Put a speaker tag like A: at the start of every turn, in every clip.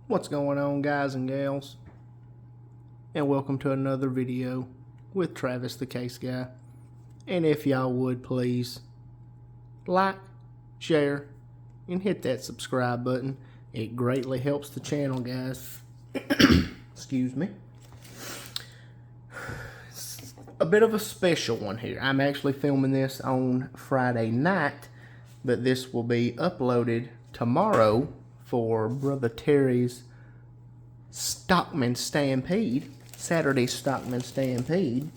A: What's going on, guys and gals? And welcome to another video with Travis the Case Guy. And if y'all would please like, share, and hit that subscribe button. It greatly helps the channel, guys. Excuse me. It's a bit of a special one here. I'm actually filming this on Friday night, but this will be uploaded tomorrow for Brother Terry's Stockman Stampede, Saturday Stockman Stampede.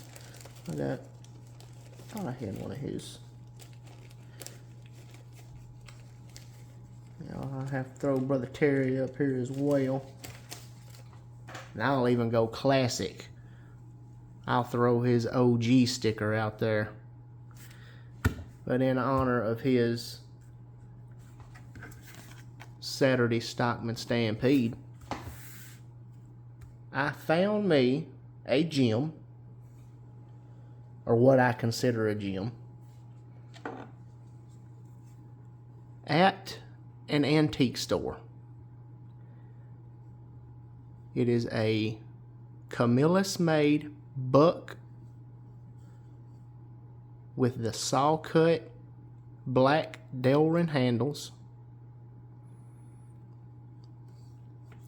A: I thought I had one of his. Now I'll have to throw Brother Terry up here as well. And I'll even go classic. I'll throw his OG sticker out there. But in honor of his Saturday Stockman Stampede, I found me a gem, or what I consider a gem, at an antique store. It is a Camillus made buck with the saw cut black Delrin handles.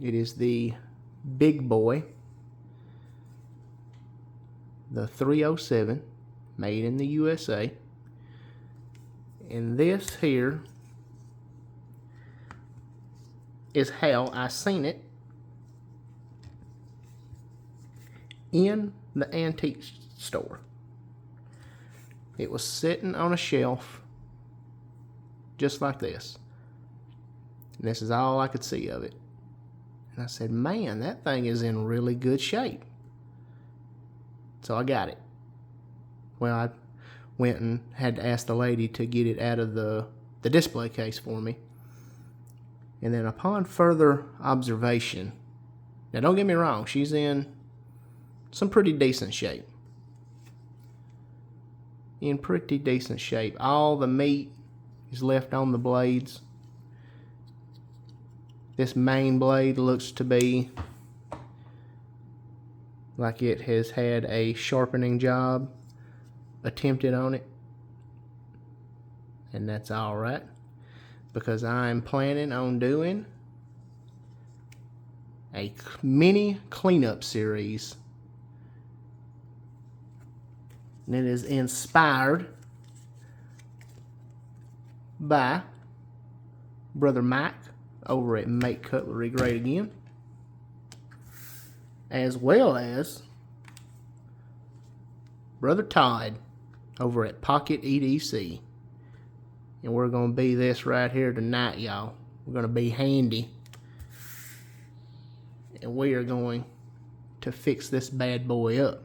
A: It is the big boy, the 307, made in the USA. And this here is how I seen it in the antique store. It was sitting on a shelf just like this. And this is all I could see of it. And I said, man, that thing is in really good shape. So I got it. Well, I went and had to ask the lady to get it out of the display case for me. And then upon further observation, now don't get me wrong, she's in some pretty decent shape. In pretty decent shape. All the meat is left on the blades. This main blade looks to be like it has had a sharpening job attempted on it. And that's alright, because I'm planning on doing a mini cleanup series. And it is inspired by Brother Mike over at Make Cutlery Great Again, as well as Brother Todd over at Pocket EDC. And we're going to be this right here tonight, y'all. We're going to be handy. And we are going to fix this bad boy up.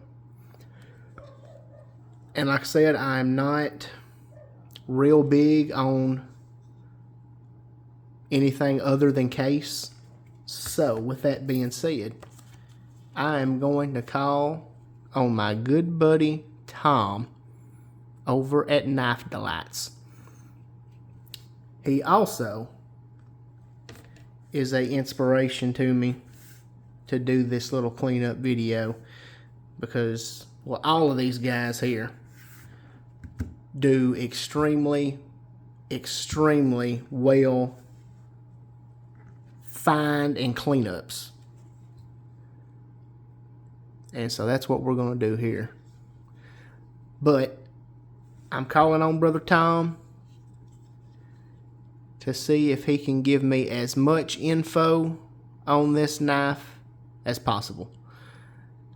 A: And like I said, I'm not real big on anything other than case. So with that being said, I am going to call on my good buddy Tom over at Knife Delights. He also is an inspiration to me to do this little cleanup video, because, well, all of these guys here do extremely well find and cleanups. And so that's what we're going to do here. But I'm calling on Brother Tom to see if he can give me as much info on this knife as possible.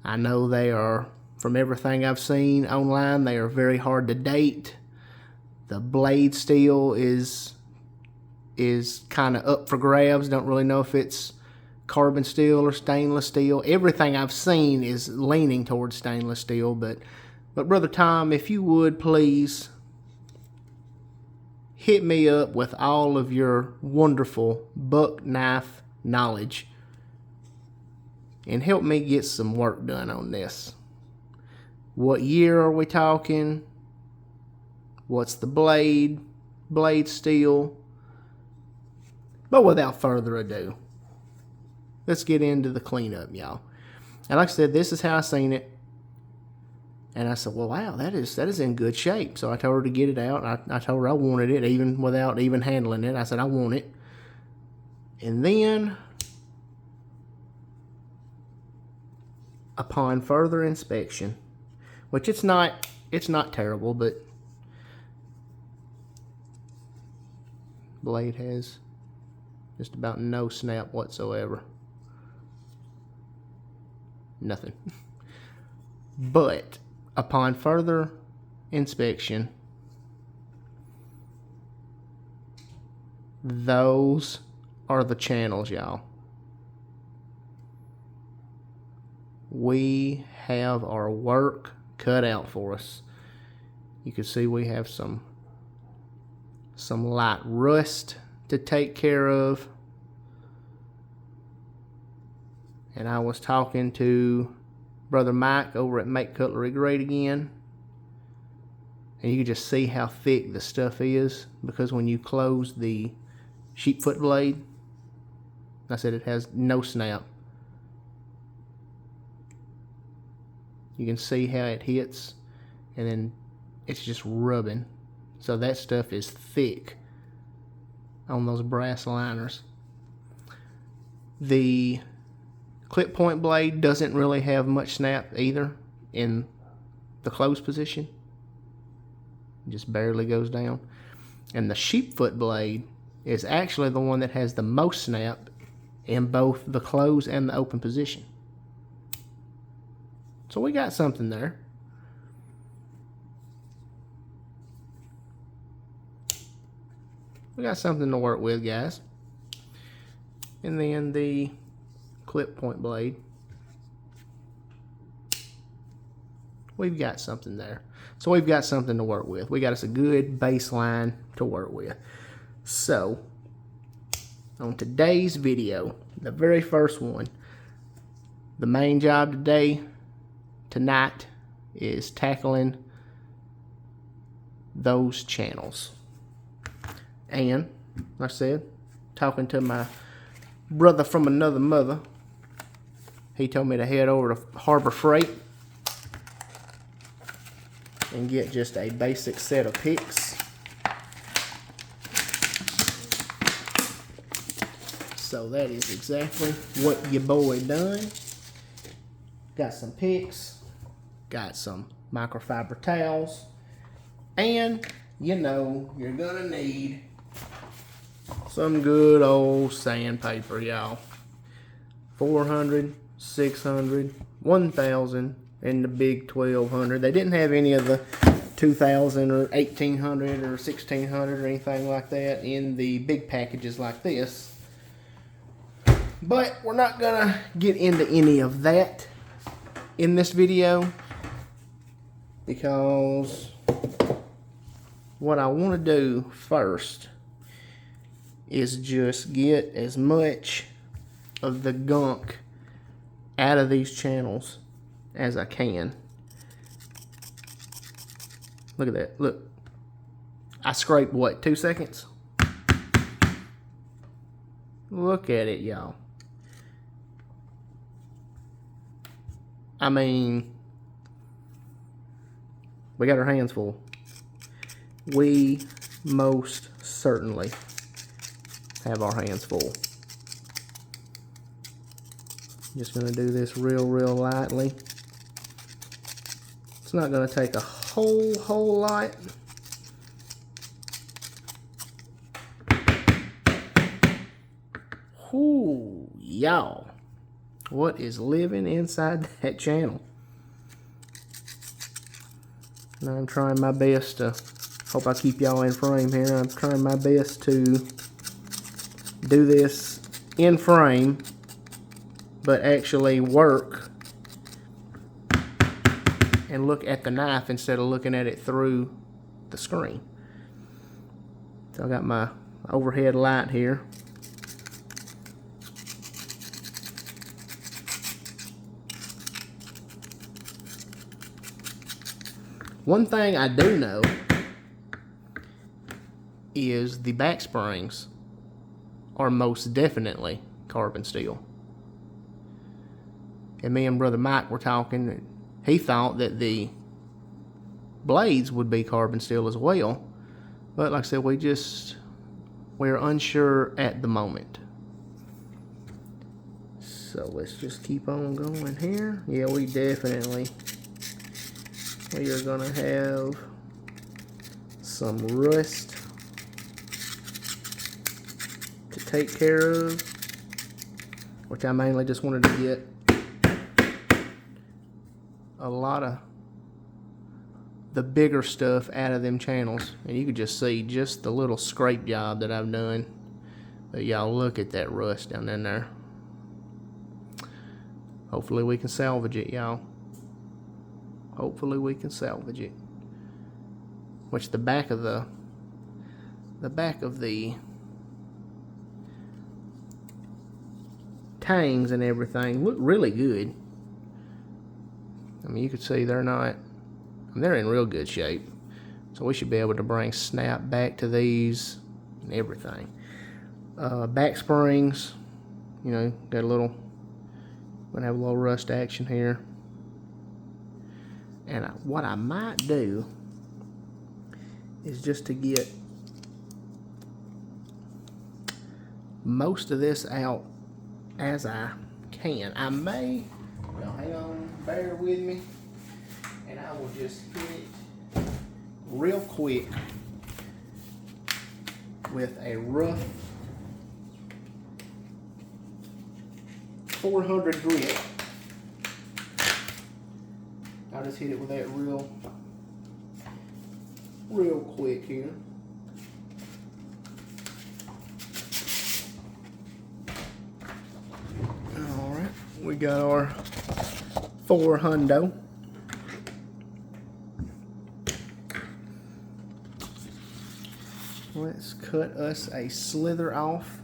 A: I know they are, from everything I've seen online, they are very hard to date. The blade steel is kind of up for grabs. Don't really know if it's carbon steel or stainless steel. Everything I've seen is leaning towards stainless steel, but Brother Tom, if you would please hit me up with all of your wonderful buck knife knowledge and help me get some work done on this. What year are we talking? What's the blade steel? But without further ado, let's get into the cleanup, y'all. And like I said, this is how I seen it. And I said, well, wow, that is in good shape. So I told her to get it out. I told her I wanted it, even without even handling it. I said, I want it. And then, upon further inspection, which it's not terrible, but blade has just about no snap whatsoever. Nothing. But upon further inspection, those are the channels, y'all. We have our work cut out for us. You can see we have some light rust to take care of. And I was talking to Brother Mike over at Make Cutlery Great again. And you can just see how thick the stuff is, because when you close the sheepfoot blade, I said it has no snap. You can see how it hits, and then it's just rubbing. So that stuff is thick on those brass liners. The clip point blade doesn't really have much snap either in the closed position. It just barely goes down. And the sheepfoot blade is actually the one that has the most snap in both the closed and the open position. So we got something there. We got something to work with, guys. And then the clip point blade, we've got something there. So we've got something to work with. We got us a good baseline to work with. So on today's video, the very first one, the main job tonight is tackling those channels. And like I said, talking to my brother from another mother, he told me to head over to Harbor Freight and get just a basic set of picks. So that is exactly what your boy done. Got some picks, got some microfiber towels, and you know you're gonna need some good old sandpaper, y'all. 400, 600, 1000, and the big 1200. They didn't have any of the 2000 or 1800 or 1600 or anything like that in the big packages like this. But we're not gonna get into any of that in this video, because what I want to do first is just get as much of the gunk out of these channels as I can. Look at that. Look. I scraped what, 2 seconds? Look at it, y'all. I mean, we got our hands full. We most certainly have our hands full. Just gonna do this real lightly. It's not gonna take a whole lot. Whoo, y'all. What is living inside that channel? Now I'm trying my best to, hope I keep y'all in frame here. I'm trying my best to do this in frame, but actually work and look at the knife instead of looking at it through the screen. So I got my overhead light here. One thing I do know is the back springs are most definitely carbon steel. And me and Brother Mike were talking. He thought that the blades would be carbon steel as well. But like I said, we're unsure at the moment. So let's just keep on going here. Yeah, we are gonna have some rust to take care of, which I mainly just wanted to get a lot of the bigger stuff out of them channels. And you could just see just the little scrape job that I've done. But y'all look at that rust down in there. Hopefully we can salvage it, y'all. Hopefully we can salvage it. Which the back of the tangs and everything look really good. I mean, you could see they're in real good shape. So we should be able to bring snap back to these and everything. Back springs, gonna have a little rust action here. And what I might do is just to get most of this out as I can. I may, hang on, bear with me, and I will just hit it real quick with a rough 400 grit. I'll just hit it with that real quick here. Alright, we got our 400. Let's cut us a slither off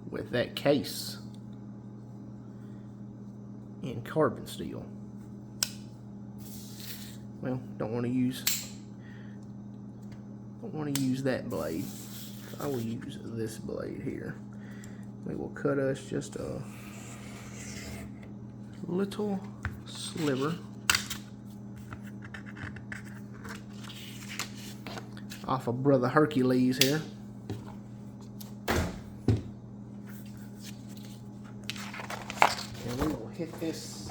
A: with that case in carbon steel. Well, don't want to use that blade. I will use this blade here. We will cut us just a little sliver off of Brother Hercules here. And we will hit this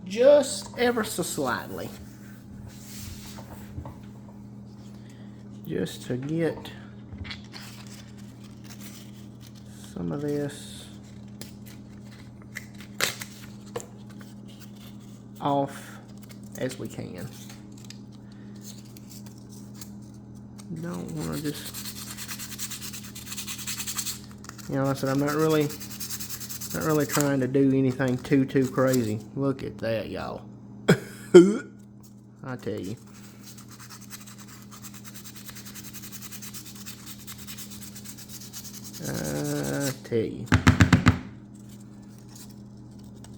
A: just ever so slightly, just to get some of this off as we can. Don't want to just, like I said, I'm not really trying to do anything too crazy. Look at that, y'all. I tell you.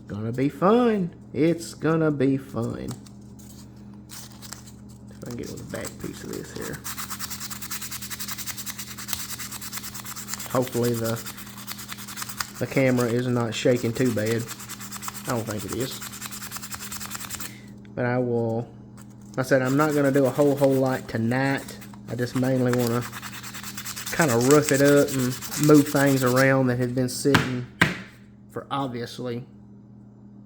A: Gonna be fun. It's gonna be fun. If I can get with the back piece of this here. Hopefully the camera is not shaking too bad. I don't think it is. But I will, like I said, I'm not gonna do a whole lot tonight. I just mainly wanna kind of rough it up and move things around that have been sitting for obviously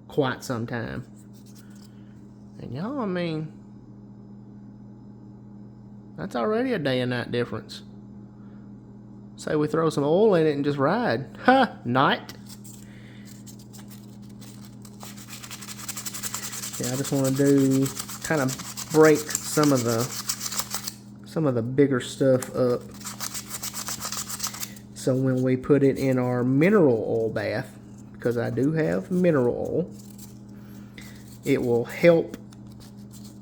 A: quite some time. And y'all, I mean, that's already a day and night difference. Say we throw some oil in it and just ride. Ha! Not. Yeah, I just want to kind of break some of the bigger stuff up. So when we put it in our mineral oil bath, because I do have mineral oil, it will help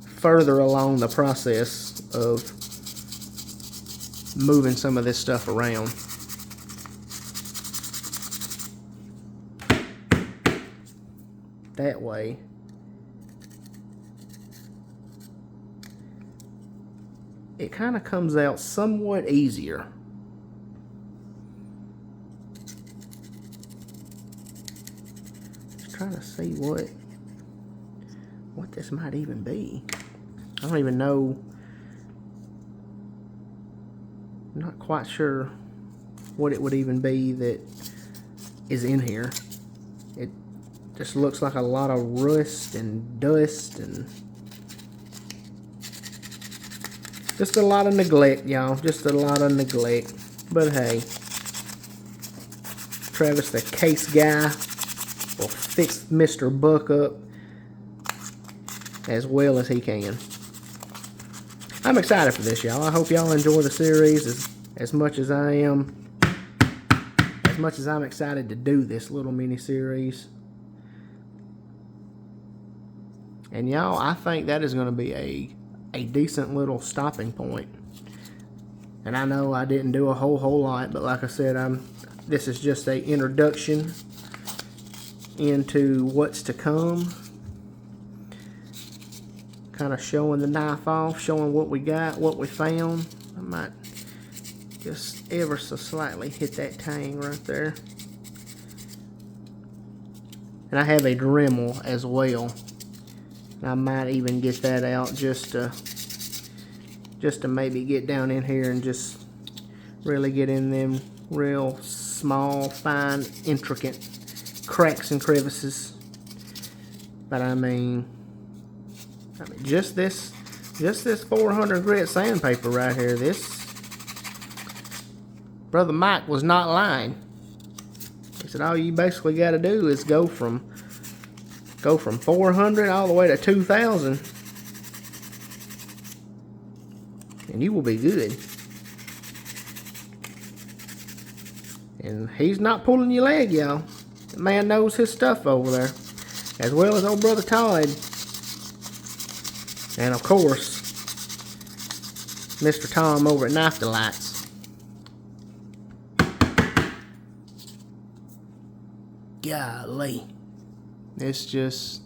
A: further along the process of moving some of this stuff around. That way, it kind of comes out somewhat easier. trying to see what this might even be. I don't even know. I'm not quite sure what it would even be that is in here. It just looks like a lot of rust and dust and just a lot of neglect, y'all. Just a lot of neglect. But hey, Travis, the case guy, will fix Mr. Buck up as well as he can. I'm excited for this, y'all. I hope y'all enjoy the series as much as I am. As much as I'm excited to do this little mini series. And y'all, I think that is going to be a decent little stopping point. And I know I didn't do a whole lot, but like I said, this is just a introduction into what's to come. Kind of showing the knife off, showing what we got, what we found. I might just ever so slightly hit that tang right there. And I have a Dremel as well. I might even get that out just to maybe get down in here and just really get in them real small, fine, intricate cracks and crevices. But I mean just this 400 grit sandpaper right here. This Brother Mike was not lying. He said all you basically got to do is go from 400 all the way to 2,000, and you will be good. And he's not pulling your leg, y'all. The man knows his stuff over there, as well as old Brother Todd. And of course, Mr. Tom over at Knife Delights. Golly. It's just,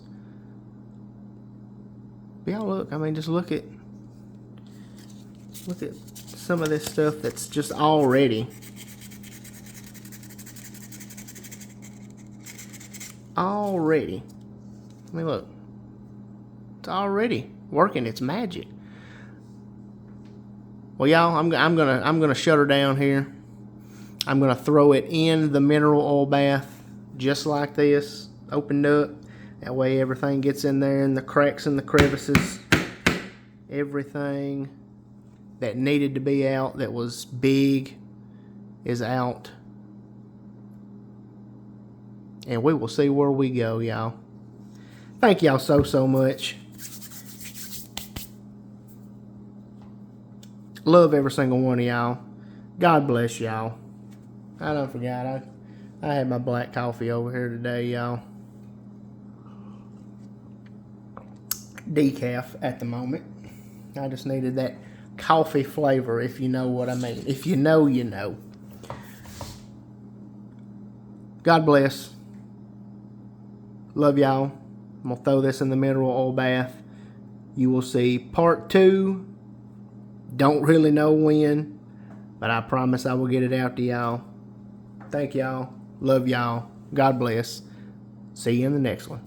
A: y'all look, I mean, just look at some of this stuff that's just already I mean, look, it's already working its magic. Well, y'all, I'm gonna shut her down here. I'm gonna throw it in the mineral oil bath just like this, opened up. That way everything gets in there, and the cracks and the crevices, everything that needed to be out, that was big, is out. And we will see where we go, y'all. Thank y'all so much. Love every single one of y'all. God bless y'all. I done forgot. I had my black coffee over here today, y'all. Decaf at the moment. I just needed that coffee flavor, if you know what I mean. If you know, you know. God bless. Love y'all. I'm going to throw this in the mineral oil bath. You will see part 2. Don't really know when, but I promise I will get it out to y'all. Thank y'all. Love y'all. God bless. See you in the next one.